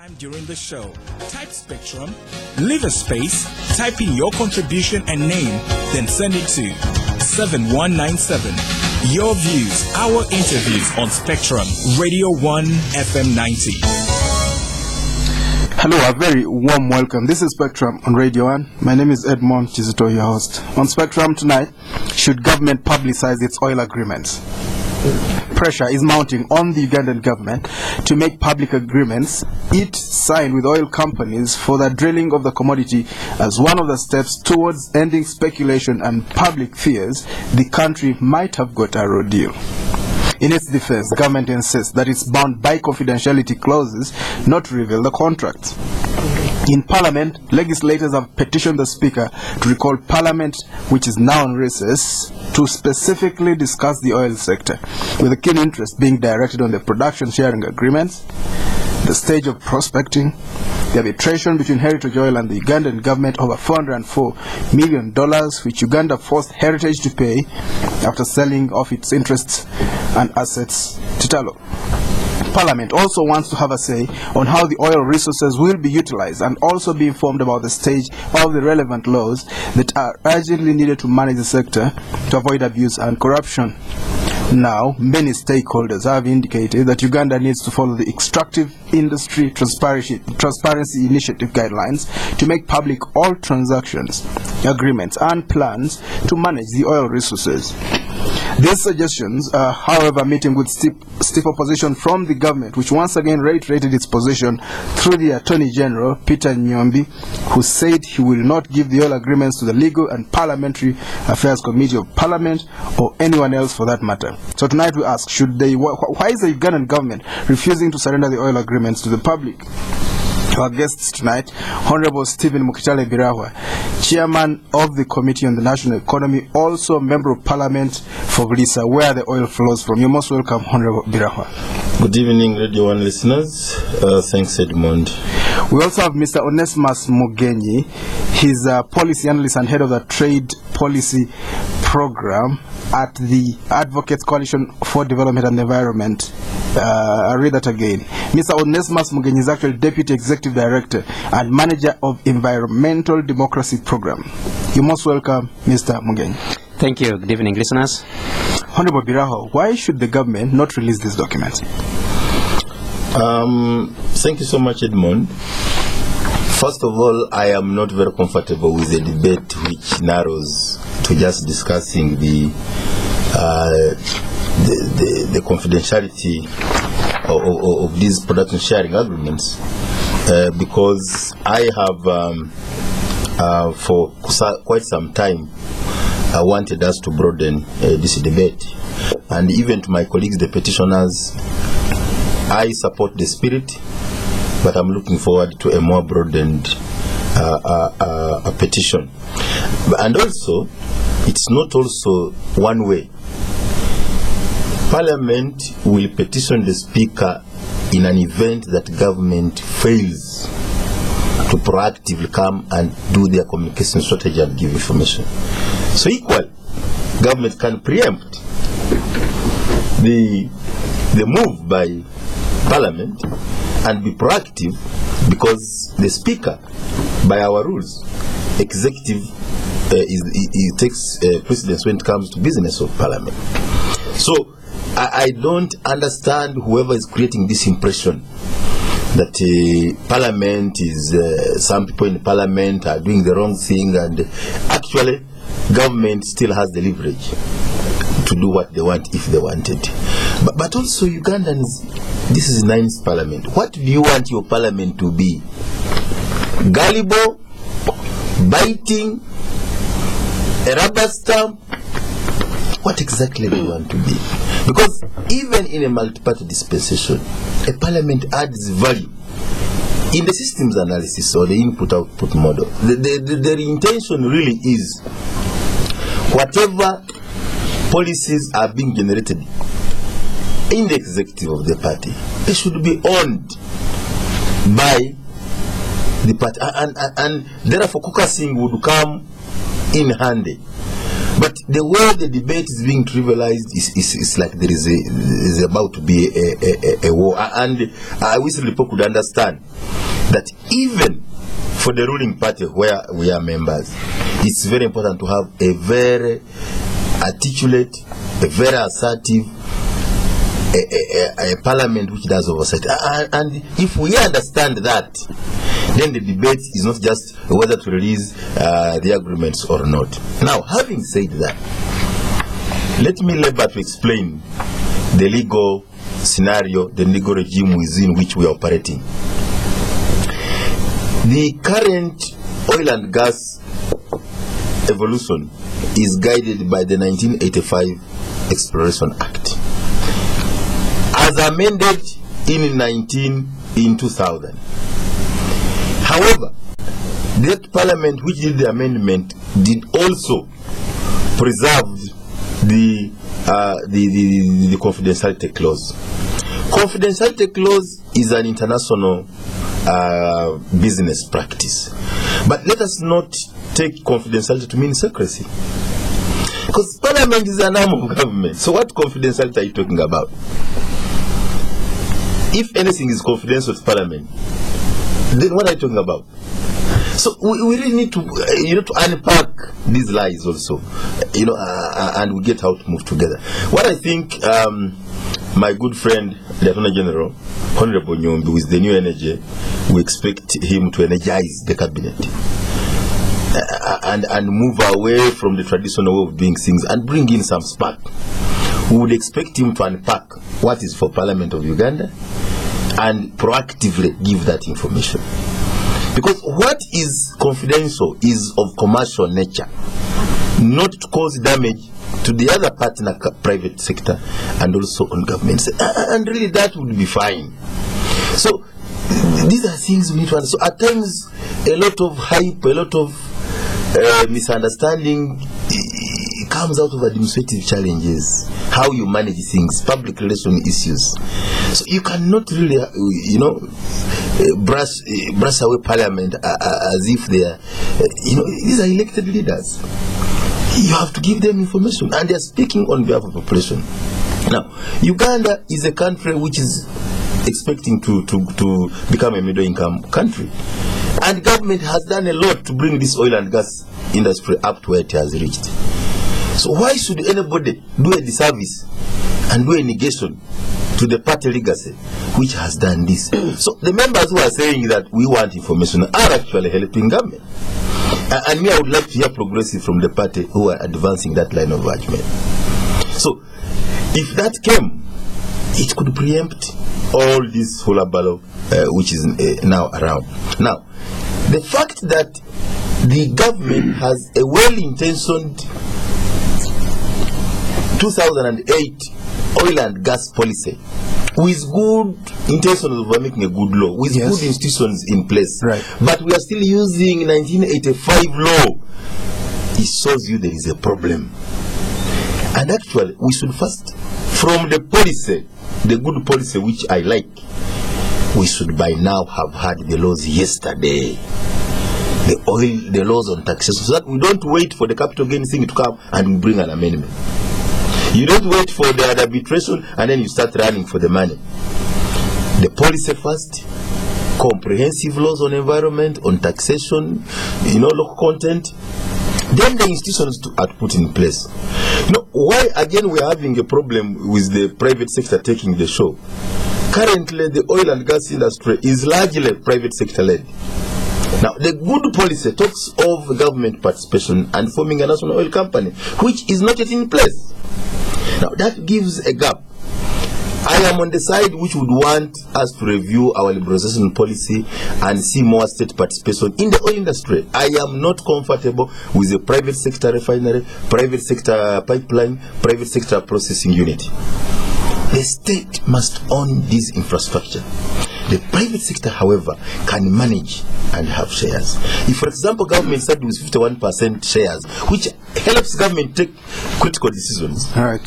Anytime during the show, type Spectrum, leave a space, type in your contribution and name, then send it to 7197. Your views, our interviews on Spectrum, Radio 1 FM 90. Hello, a very warm welcome. This is Spectrum on Radio 1. My name is Edmond Chizito, your host. On Spectrum tonight, should government publicize its oil agreements? Pressure is mounting on the Ugandan government to make public agreements it signed with oil companies for the drilling of the commodity as one of the steps towards ending speculation and public fears the country might have got a raw deal. In its defense, government insists that it's bound by confidentiality clauses not to reveal the contracts. In Parliament, legislators have petitioned the Speaker to recall Parliament, which is now on recess, to specifically discuss the oil sector, with a keen interest being directed on the production sharing agreements, the stage of prospecting, the arbitration between Heritage Oil and the Ugandan government over $404 million, which Uganda forced Heritage to pay after selling off its interests and assets to Talo. Parliament also wants to have a say on how the oil resources will be utilized and also be informed about the stage of the relevant laws that are urgently needed to manage the sector to avoid abuse and corruption. Now, many stakeholders have indicated that Uganda needs to follow the Extractive Industry Transparency Initiative guidelines to make public all transactions, agreements, and plans to manage the oil resources. These suggestions are, however, meeting with stiff opposition from the government, which once again reiterated its position through the Attorney General, Peter Nyombi, who said he will not give the oil agreements to the Legal and Parliamentary Affairs Committee of Parliament or anyone else for that matter. So tonight we ask, why is the Ugandan government refusing to surrender the oil agreements to the public? Our guests tonight, Honorable Stephen Mukitaale Birahwa, Chairman of the Committee on the National Economy, also Member of Parliament for Publicize, where the oil flows from. You're most welcome, Honorable Birahwa. Good evening, Radio 1 listeners. Thanks, Edmond. We also have Mr. Onesimus Mugyenyi. He's a policy analyst and head of the trade policy program at the Advocates Coalition for Development and Environment. I'll read that again. Mr. Onesimus Mugyenyi is actually Deputy Executive Director and Manager of Environmental Democracy Program. You're most welcome, Mr. Mugyenyi. Thank you. Good evening, listeners. Honorable Birahwa, why should the government not release these documents? Thank you so much, Edmond. First of all, I am not very comfortable with the debate which narrows to just discussing the confidentiality of these production sharing agreements, because I have for quite some time I wanted us to broaden this debate, and even to my colleagues, the petitioners, I support the spirit, but I'm looking forward to a more broadened a petition. And also, it's not also one way. Parliament will petition the Speaker in an event that government fails to proactively come and do their communication strategy and give information. So equally, government can preempt the move by Parliament and be proactive, because the Speaker, by our rules, executive he takes precedence when it comes to business of Parliament. So I don't understand whoever is creating this impression that Parliament is, some people in Parliament are doing the wrong thing, and actually government still has the leverage to do what they want if they wanted. But also Ugandans, this is 9th Parliament. What do you want your Parliament to be? Gullible, biting, a rubber stamp? What exactly do you want to be? Because even in a multi-party dispensation, a Parliament adds value in the systems analysis or the input-output model. The intention really is whatever policies are being generated in the executive of the party, they should be owned by the party, and therefore caucusing would come in handy. But the way the debate is being trivialized is like there is about to be a war. And I wish people could understand that even for the ruling party where we are members, it's very important to have a very articulate, a very assertive, a parliament which does oversight. And if we understand that, then the debate is not just whether to release the agreements or not. Now, having said that, let me labor to explain the legal scenario, the legal regime within which we are operating. The current oil and gas evolution is guided by the 1985 Exploration Act, as amended in 2000. However, that parliament which did the amendment did also preserve the confidentiality clause. Confidentiality clause is an international business practice, but let us not take confidentiality to mean secrecy, because parliament is an arm of government. So what confidentiality are you talking about? If anything is confidential to parliament, then what are you talking about? So we really need to to unpack these lies also, and we get how to move together. What I think my good friend, the Attorney General, Honorable Nyombi, with the new energy, we expect him to energize the cabinet and move away from the traditional way of doing things and bring in some spark. We would expect him to unpack what is for Parliament of Uganda and proactively give that information. Because what is confidential is of commercial nature, not to cause damage to the other partner, private sector, and also on government. And really that would be fine. So these are things we need to understand. So at times, a lot of hype, a lot of misunderstanding comes out of administrative challenges, how you manage things, public relation issues. So you cannot really, brush away parliament as if they are, these are elected leaders. You have to give them information, and they are speaking on behalf of the population. Now, Uganda is a country which is expecting to become a middle-income country, and government has done a lot to bring this oil and gas industry up to where it has reached. So why should anybody do a disservice and do a negation to the party legacy which has done this? So the members who are saying that we want information are actually helping government. And me, I would like to hear progressive from the party who are advancing that line of argument. So if that came, it could preempt all this hullabaloo which is now around. Now, the fact that the government has a well-intentioned 2008 oil and gas policy with good intentions of making a good law, with good institutions in place, right, but we are still using 1985 law, it shows you there is a problem. And actually, we should first, from the policy, the good policy which I like, we should by now have had the laws yesterday. The laws on taxation, so that we don't wait for the capital gain thing to come and we bring an amendment. You don't wait for the arbitration and then you start running for the money. The policy first, comprehensive laws on environment, on taxation, local content, then the institutions are put in place. Why again we are having a problem with the private sector taking the show? Currently, the oil and gas industry is largely private sector led. Now, the good policy talks of government participation and forming a national oil company, which is not yet in place. Now, that gives a gap. I am on the side which would want us to review our liberalization policy and see more state participation in the oil industry. I am not comfortable with the private sector refinery, private sector pipeline, private sector processing unit. The state must own this infrastructure. The private sector, however, can manage and have shares. If, for example, government started with 51% shares, which helps government take critical decisions, right,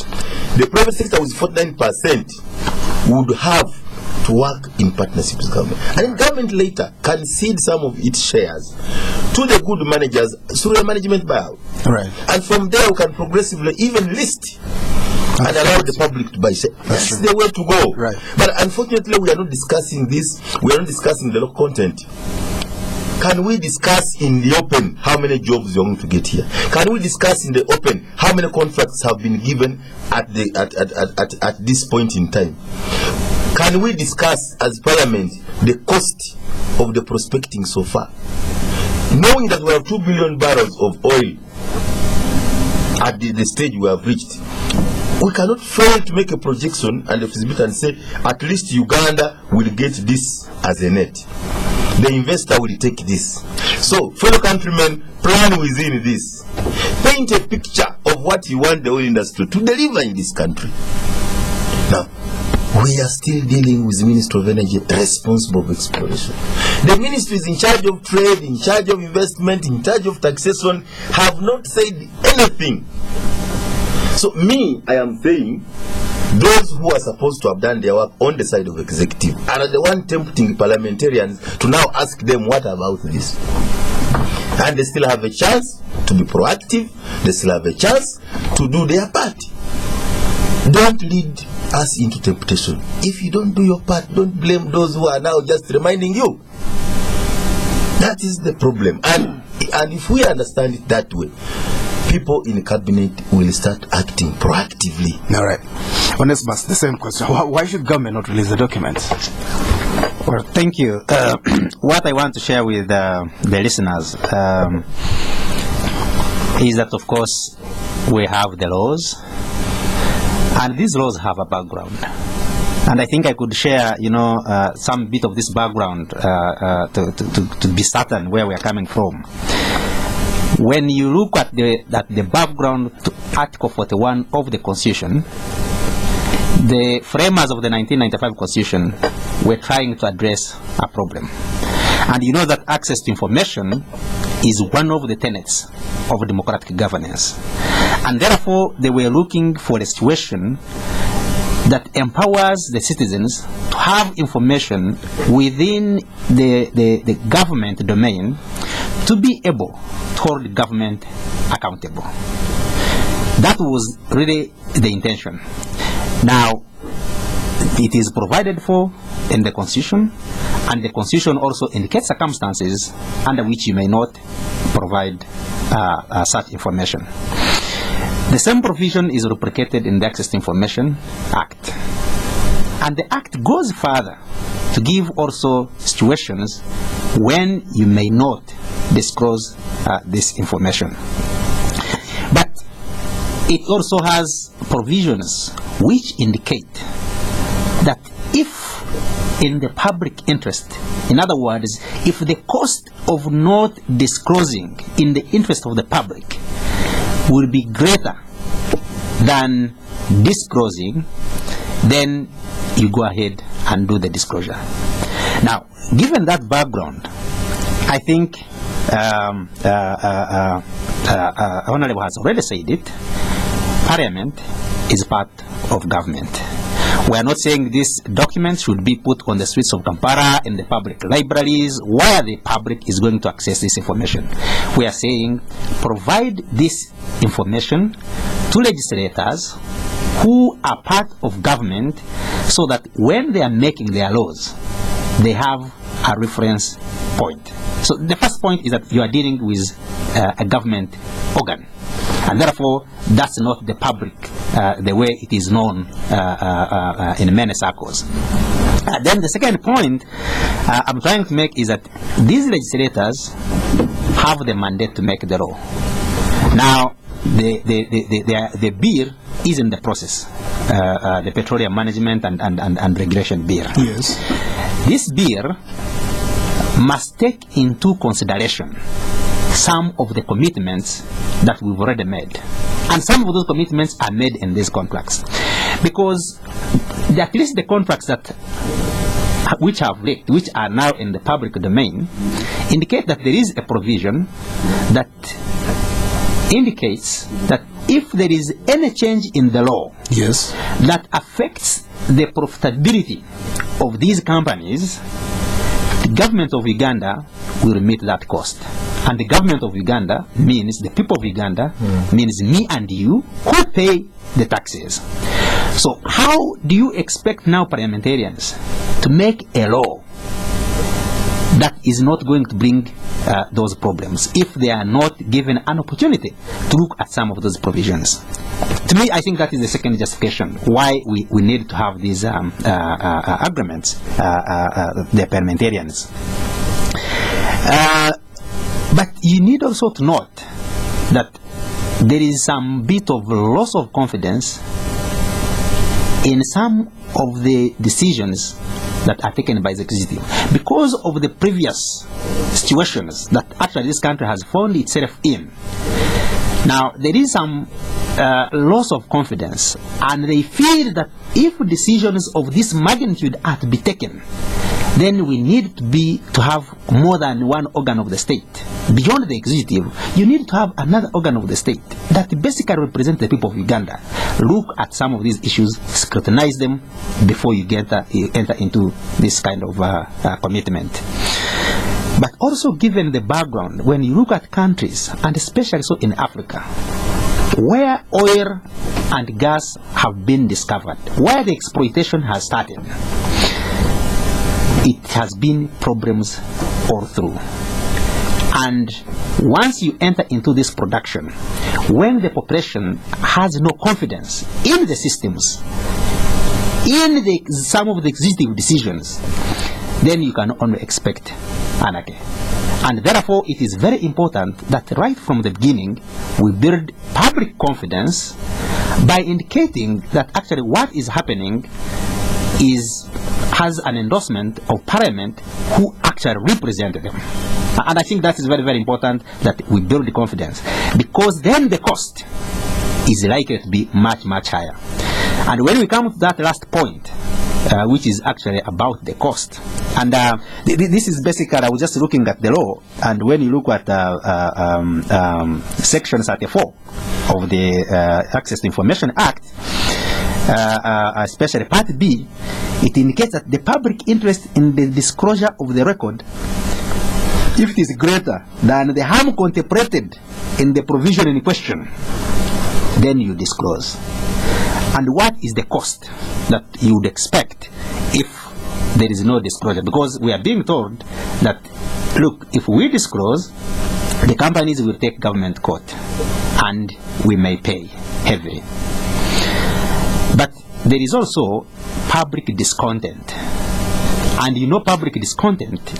the private sector with 49% would have to work in partnership with government. And then government later can cede some of its shares to the good managers through a management buyout. Right. And from there we can progressively even list and allow the public to buy shares. That's the way to go. Right. But unfortunately we are not discussing this. We are not discussing the local content. Can we discuss in the open how many jobs you're going to get here? Can we discuss in the open how many contracts have been given at this point in time? Can we discuss as Parliament the cost of the prospecting so far? Knowing that we have 2 billion barrels of oil at the stage we have reached, we cannot fail to make a projection and a feasibility and say at least Uganda will get this as a net. The investor will take this. So, fellow countrymen, plan within this. Paint a picture of what you want the oil industry to deliver in this country. Now, we are still dealing with the Ministry of Energy responsible for exploration. The ministry is in charge of trade, in charge of investment, in charge of taxation, have not said anything. So, I am saying, those who are supposed to have done their work on the side of executive are the one tempting parliamentarians to now ask them what about this. And they still have a chance to be proactive. They still have a chance to do their part. Don't lead us into temptation. If you don't do your part, don't blame those who are now just reminding you. That is the problem. And if we understand it that way, people in the cabinet will start acting proactively. All right. Onesimus, the same question. Why should government not release the documents? Well, thank you. What I want to share with the listeners is that, of course, we have the laws, and these laws have a background. And I think I could share, some bit of this background to be certain where we are coming from. When you look at the background to Article 41 of the Constitution, the framers of the 1995 Constitution were trying to address a problem. And you know that access to information is one of the tenets of democratic governance. And therefore, they were looking for a situation that empowers the citizens to have information within the government domain to be able to hold government accountable. That was really the intention. Now, it is provided for in the Constitution, and the Constitution also indicates circumstances under which you may not provide such information. The same provision is replicated in the Access to Information Act. And the Act goes further to give also situations when you may not disclose this information. But it also has provisions which indicate that if in the public interest, in other words, if the cost of not disclosing in the interest of the public will be greater than disclosing, then you go ahead and do the disclosure. Now, given that background, I think Honorable has already said it, Parliament is part of government. We are not saying these documents should be put on the streets of Kampala, in the public libraries, where the public is going to access this information. We are saying provide this information to legislators who are part of government, so that when they are making their laws, they have a reference point. So the first point is that you are dealing with a government organ, and therefore that's not the public the way it is known in many circles. Then the second point I'm trying to make is that these legislators have the mandate to make the law. Now, the bill is in the process, the Petroleum Management and Regulation Bill. Yes. This bill must take into consideration some of the commitments that we've already made. And some of those commitments are made in these contracts. Because at least the contracts which are now in the public domain, indicate that there is a provision that indicates that if there is any change in the law, yes, that affects the profitability of these companies, the government of Uganda will meet that cost. And the government of Uganda means the people of Uganda, means me and you, who pay the taxes. So how do you expect now parliamentarians to make a law that is not going to bring those problems if they are not given an opportunity to look at some of those provisions? To me, I think that is the second justification why we need to have these agreements, the parliamentarians. But you need also to note that there is some bit of loss of confidence in some of the decisions that are taken by the executive because of the previous situations that actually this country has found itself in. Now, there is some loss of confidence, and they feel that if decisions of this magnitude are to be taken, then we need to have more than one organ of the state. Beyond the executive, you need to have another organ of the state that basically represents the people of Uganda. Look at some of these issues, scrutinize them before you enter into this kind of commitment. But also given the background, when you look at countries, and especially so in Africa, where oil and gas have been discovered, where the exploitation has started, it has been problems all through. And once you enter into this production, when the population has no confidence in the systems, in some of the executive decisions, then you can only expect anarchy. And therefore, it is very important that right from the beginning, we build public confidence by indicating that actually what is happening has an endorsement of Parliament who actually represent them. And I think that is very, very important that we build the confidence, because then the cost is likely to be much, much higher. And when we come to that last point, which is actually about the cost, and this is basically, I was just looking at the law, and when you look at Section 34 of the Access to Information Act, especially Part B, it indicates that the public interest in the disclosure of the record, if it is greater than the harm contemplated in the provision in question, then you disclose. And what is the cost that you would expect if there is no disclosure? Because we are being told that, look, if we disclose, the companies will take government court and we may pay heavily. But there is also public discontent. And you know, public discontent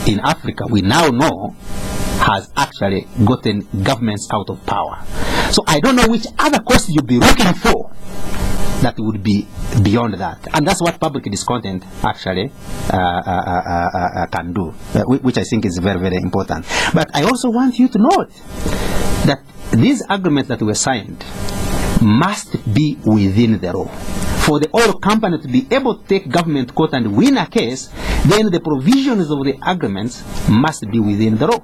in Africa, we now know, has actually gotten governments out of power. So I don't know which other cost you'd be looking for that would be beyond that. And that's what public discontent actually can do, which I think is very, very important. But I also want you to note that these agreements that were signed must be within the law. For the oil company to be able to take government court and win a case, then the provisions of the agreements must be within the law.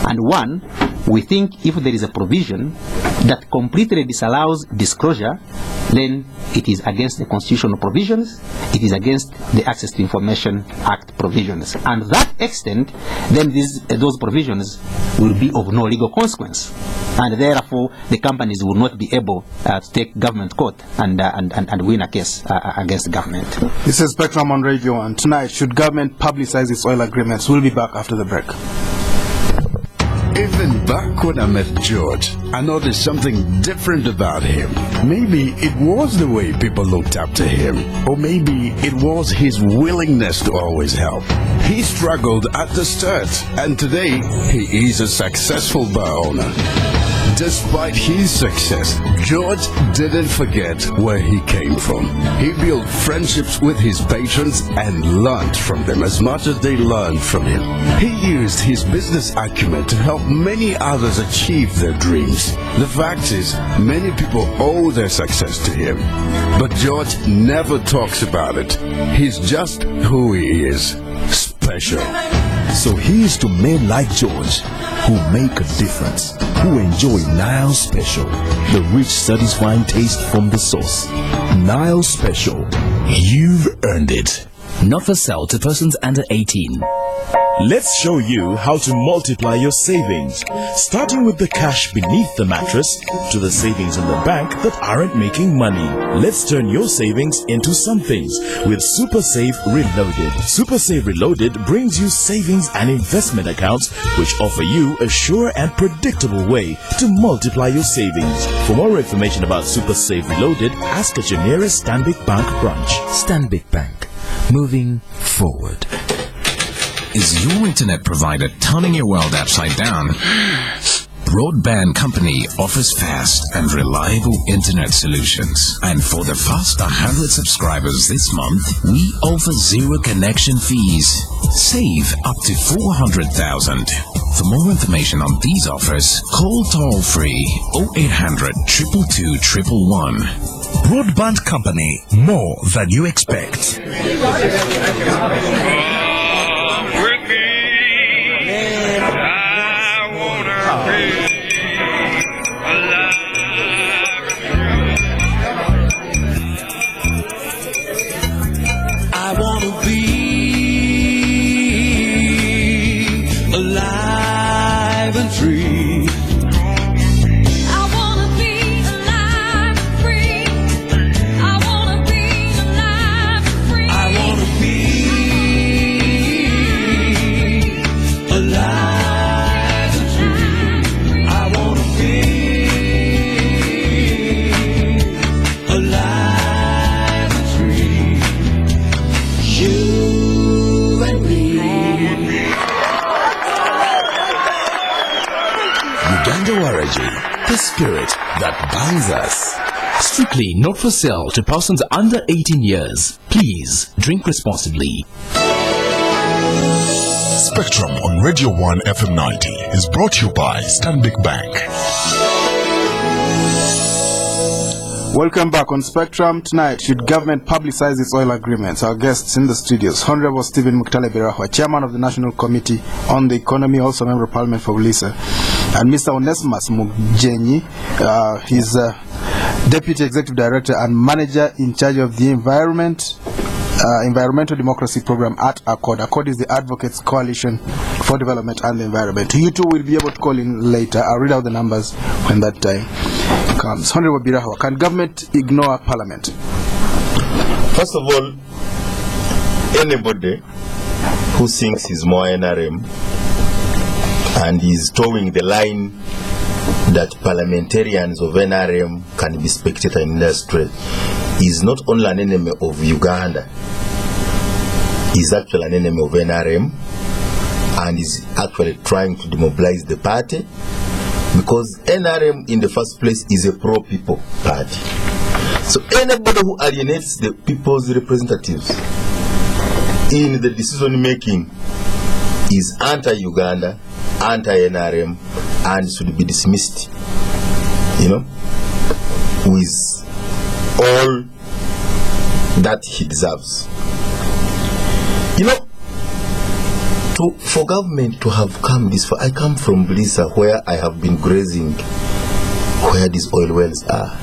And one, we think if there is a provision that completely disallows disclosure, then it is against the constitutional provisions, it is against the Access to Information Act provisions. And that extent, then those provisions will be of no legal consequence. And therefore, the companies will not be able to take government court and win a case against the government. This is Spectrum on Radio, and tonight, should government publicize its oil agreements? We'll be back after the break. Even back when I met George, I noticed something different about him. Maybe it was the way people looked up to him, or maybe it was his willingness to always help. He struggled at the start, and today he is a successful bar owner. Despite his success, George didn't forget where he came from. He built friendships with his patrons and learned from them as much as they learned from him. He used his business acumen to help many others achieve their dreams. The fact is, many people owe their success to him. But George never talks about it. He's just who he is. Special. So here's to men like George, who make a difference, who enjoy Nile Special, the rich, satisfying taste from the source. Nile Special, you've earned it. Not for sale to persons under 18. Let's show you how to multiply your savings, starting with the cash beneath the mattress to the savings in the bank that aren't making money. Let's turn your savings into somethings with Super Save Reloaded. Super Save Reloaded brings you savings and investment accounts which offer you a sure and predictable way to multiply your savings. For more information about Super Save Reloaded, ask at your nearest Stanbic Bank branch. Stanbic Bank, moving forward. Is your internet provider turning your world upside down? Broadband Company offers fast and reliable internet solutions. And for the first 100 subscribers this month, we offer zero connection fees. Save up to 400,000. For more information on these offers, call toll-free 0800 222 111. Broadband Company, more than you expect. Alive and free. I wanna be alive and free. I wanna be alive and free. I wanna be alive and free. I wanna be alive and free. You and me. Uganda Waraji, the spirit that binds us. Strictly not for sale to persons under 18 years. Please drink responsibly. Spectrum on Radio 1 FM 90 is brought to you by Stanbic Bank. Welcome back on Spectrum. Tonight, should government publicize its oil agreements? Our guests in the studios, Honorable Stephen Mukitaale Birahwa, Chairman of the National Committee on the Economy, also Member of Parliament for Publicize, and Mr. Onesimus Mugyenyi, he's Deputy Executive Director and Manager in charge of the Environmental Democracy Program at ACODE. ACODE is the Advocates Coalition for Development and the Environment. You two will be able to call in later. I'll read out the numbers when that time comes. Honorable Birahwa, can government ignore Parliament? First of all, anybody who thinks he's more NRM and is towing the line that parliamentarians of NRM can be spectator in industry is not only an enemy of Uganda, is actually an enemy of NRM and is actually trying to demobilize the party, because NRM in the first place is a pro-people party. So anybody who alienates the people's representatives in the decision making is anti-Uganda, anti-NRM, and should be dismissed, with all that he deserves. For government to have come this far, I come from Blissa, where I have been grazing, where these oil wells are.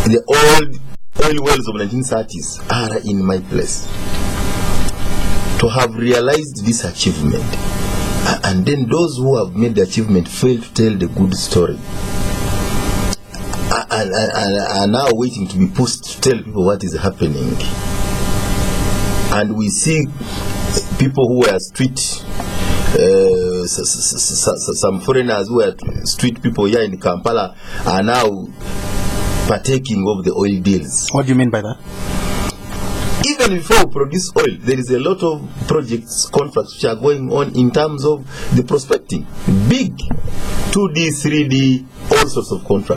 The old oil wells of 1930s are in my place. To have realized this achievement, and then those who have made the achievement fail to tell the good story, and are now waiting to be pushed to tell people what is happening. And we see people who were street, some foreigners who were street people here in Kampala are now partaking of the oil deals. What do you mean by that? Even before we produce oil, there is a lot of projects, contracts which are going on in terms of the prospecting. Big 2D, 3D, all sorts of contracts.